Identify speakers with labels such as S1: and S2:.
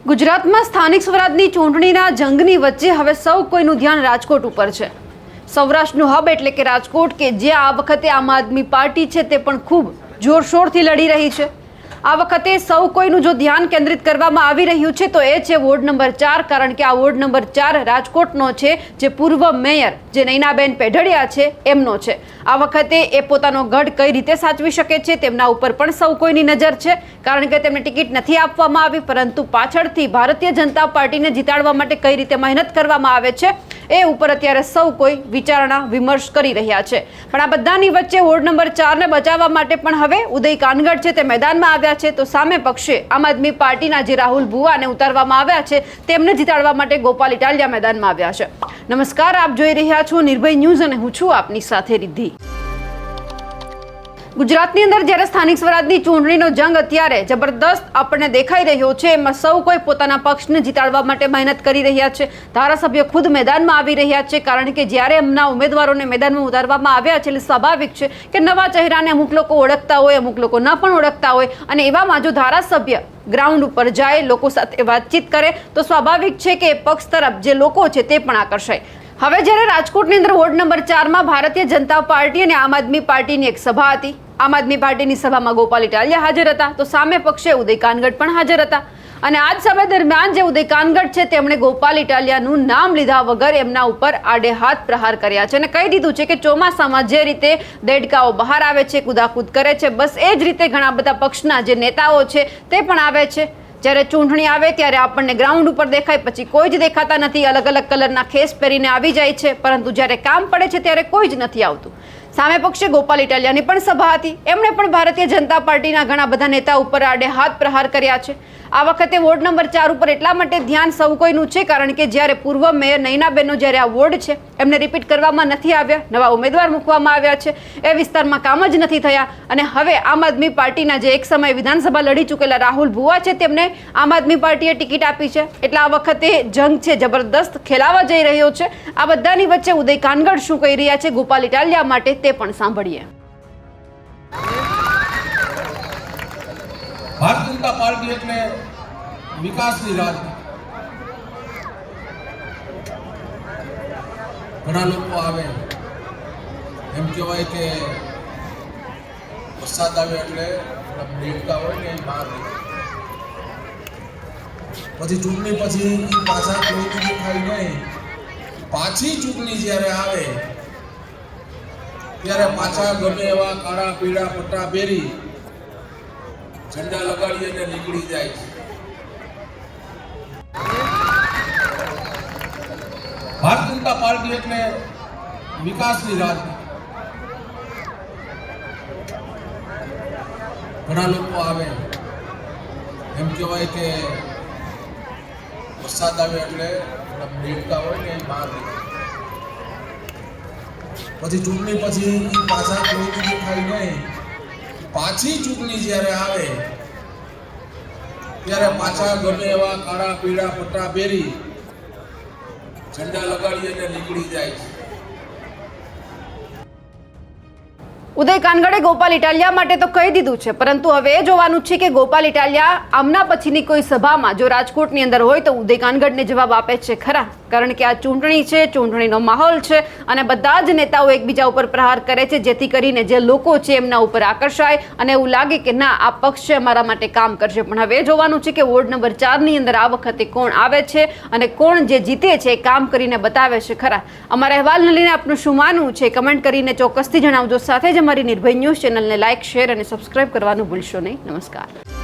S1: ગુજરાતમાં સ્થાનિક સ્વરાજની ચૂંટણીના જંગની વચ્ચે હવે સૌ કોઈનું ધ્યાન રાજકોટ ઉપર છે। સૌરાષ્ટ્રનું હબ એટલે કે રાજકોટ કે જે આ વખતે આમ આદમી પાર્ટી છે તે પણ ખૂબ જોરશોરથી લડી રહી છે। આ વખતે સૌ કોઈનું જો ધ્યાન કેન્દ્રિત કરવામાં આવી રહ્યું છે તો એ છે વોર્ડ નંબર 4, કારણ કે આ વોર્ડ નંબર 4 રાજકોટનો છે, જે પૂર્વ મેયર જે નૈનાબેન પેઢડિયા છે એમનો છે। આ વખતે એ પોતાનો ગઢ કઈ રીતે સાચવી શકે છે તેમના ઉપર પણ સૌ કોઈની નજર છે, કારણ કે તેમને ટિકિટ નથી આપવામાં આવી, પરંતુ પાછળથી ભારતીય જનતા પાર્ટીને જીતાડવા માટે કઈ રીતે મહેનત કરવામાં આવે છે એ ઉપર અત્યારે સૌ કોઈ વિચારણા વિમર્શ કરી રહ્યા છે। પણ આ બધાની વચ્ચે વોર્ડ નંબર 4 ને બચાવવા માટે પણ હવે ઉદય કાનગડ છે તે મેદાનમાં આવ્યા છે, તો સામે પક્ષે આમ આદમી પાર્ટીના જે રાહુલ ભુવાને ઉતારવામાં આવ્યા છે તેમને જીતાડવા માટે ગોપાલ ઇટાલિયા મેદાનમાં આવ્યા છે। નમસ્કાર, આપ જોઈ રહ્યા છો નિર્ભય ન્યૂઝ અને હું છું આપની સાથે રિદ્ધિ। ગુજરાતની અંદર જ્યારે સ્થાનિક સ્વરાજની ચૂંટણીનો જંગ અત્યારે જબરદસ્ત આપણને દેખાઈ રહ્યો છે, એમાં સૌ કોઈ પોતાના પક્ષને જીતાડવા માટે મહેનત કરી રહ્યા છે। ધારાસભ્ય ખુદ મેદાનમાં આવી રહ્યા છે, કારણ કે જ્યારે એમના ઉમેદવારોને મેદાનમાં ઉતારવામાં આવ્યા છે એટલે સ્વાભાવિક છે કે નવા ચહેરાને અમુક લોકો ઓળખતા હોય, અમુક લોકો ન પણ ઓળખતા હોય, અને એવામાં જો ધારાસભ્ય ગ્રાઉન્ડ ઉપર જાય, લોકો સાથે વાતચીત કરે તો સ્વાભાવિક છે કે પક્ષ તરફ જે લોકો છે તે પણ આકર્ષાય। હવે જ્યારે રાજકોટની અંદર ward number 4માં Bharatiya Janata party અને આમ આદમી પાર્ટીની એક સભા હતી। આમ આદમી પાર્ટીની સભામાં ગોપાલ ઇટાલિયા હાજર હતા, તો સામે પક્ષે ઉદય કાનગડ પણ હાજર હતા, અને આજ સમય દરમિયાન જે ઉદય કાનગડ છે તેમણે ગોપાલ ઇટાલિયાનું નામ લીધા વગર એમના ઉપર આડે હાથ પ્રહાર કર્યા છે અને કહી દીધું છે કે ચોમાસામાં જે રીતે દેડકાઓ બહાર આવે છે, કુદાકૂદ કરે છે, બસ એ જ રીતે ઘણા બધા પક્ષના જે નેતાઓ છે તે પણ આવે છે। જ્યારે ચૂંટણી આવે ત્યારે આપણને ગ્રાઉન્ડ ઉપર દેખાય, પછી કોઈ જ દેખાતા નથી, અલગ અલગ કલરના ખેસ પહેરીને આવી જાય છે, પરંતુ જ્યારે કામ પડે છે ત્યારે કોઈ જ નથી આવતું। સામે પક્ષે ગોપાલ ઇટાલિયાની પણ સભા હતી, એમણે પણ ભારતીય જનતા પાર્ટીના ઘણા બધા નેતા ઉપર આડે હાથ પ્રહાર કર્યા છે। આ વખતે વોર્ડ નંબર 4 ઉપર એટલા માટે ધ્યાન સૌ કોઈનું છે, કારણ કે જ્યારે પૂર્વ મેયર નૈનાબેનનો જ્યારે આ વોર્ડ છે એમને રિપીટ કરવામાં નથી આવ્યા, નવા ઉમેદવાર મૂકવામાં આવ્યા છે, એ વિસ્તારમાં કામ જ નથી થયા, અને હવે આમ આદમી પાર્ટીના જે એક સમયે વિધાનસભા લડી ચૂકેલા રાહુલ ભુવા છે તેમને આમ આદમી પાર્ટીએ ટિકિટ આપી છે, એટલે આ વખતે જંગ છે જબરદસ્ત ખેલાવા જઈ રહ્યો છે। આ બધાની વચ્ચે ઉદય કાનગડ શું કહી રહ્યા છે ગોપાલ ઇટાલિયા માટે તે પણ સાંભળીએ।
S2: ભારતીય જનતા પાર્ટી એટલે વિકાસની રાજનીતિ। ઘણા લોકો આવે એમ કહેવાય કે વરસાદ આવે એટલે દેડકા હોય ને એ બહાર નીકળે, પછી ચૂંટણી પછી એ પાછા કોઈ દેખાય નહીં। પાછી ચૂંટણી જ્યારે આવે ત્યારે પાછા ગમે એવા કાળા પીળા પટ્ટા પહેરી ઝંડા લગાડી અને નીકળી જાય છે। ભારતીય જનતા પાર્ટી એટલે વિકાસની રાજનીતિ। ઘણા લોકો આવે એમ કહેવાય કે વરસાદ આવે એટલે દેડકા હોય ને એ બહાર નીકળે, પછી ચૂંટણી પછી એ પાછા કોઈ દેખાય નહીં। પાછી ચૂંટણી જ્યારે આવે ત્યારે પાછા ગમે એવા કાળા પીળા પટ્ટા પહેરી ઝંડા લગાડી અને નીકળી જાય છે।
S1: ઉદય કાનગડે ગોપાલ ઇટાલિયા માટે તો કહી દીધું છે, પરંતુ હવે એ જોવાનું છે કે ગોપાલ ઇટાલિયા આમના પછીની કોઈ સભામાં જો રાજકોટની અંદર હોય તો ઉદય કાનગડને જવાબ આપે છે ખરા, કારણ કે આ ચૂંટણી છે, ચૂંટણીનો માહોલ છે, અને બધા જ નેતાઓ એકબીજા ઉપર પ્રહાર કરે છે, જેથી કરીને જે લોકો છે એમના ઉપર આકર્ષાય અને એવું લાગે કે ના આ પક્ષ છે અમારા માટે કામ કરશે। પણ હવે એ જોવાનું છે કે વોર્ડ નંબર 4ની અંદર આ વખતે કોણ આવે છે અને કોણ જે જીતે છે એ કામ કરીને બતાવે છે ખરા। અમારા અહેવાલને લઈને આપનું શું માનવું છે કમેન્ટ કરીને ચોક્કસથી જણાવજો। સાથે જ અમારી નિર્ભય ન્યૂઝ ચેનલને લાઇક, શેર અને સબસ્ક્રાઇબ કરવાનું ભૂલશો નહીં। નમસ્કાર।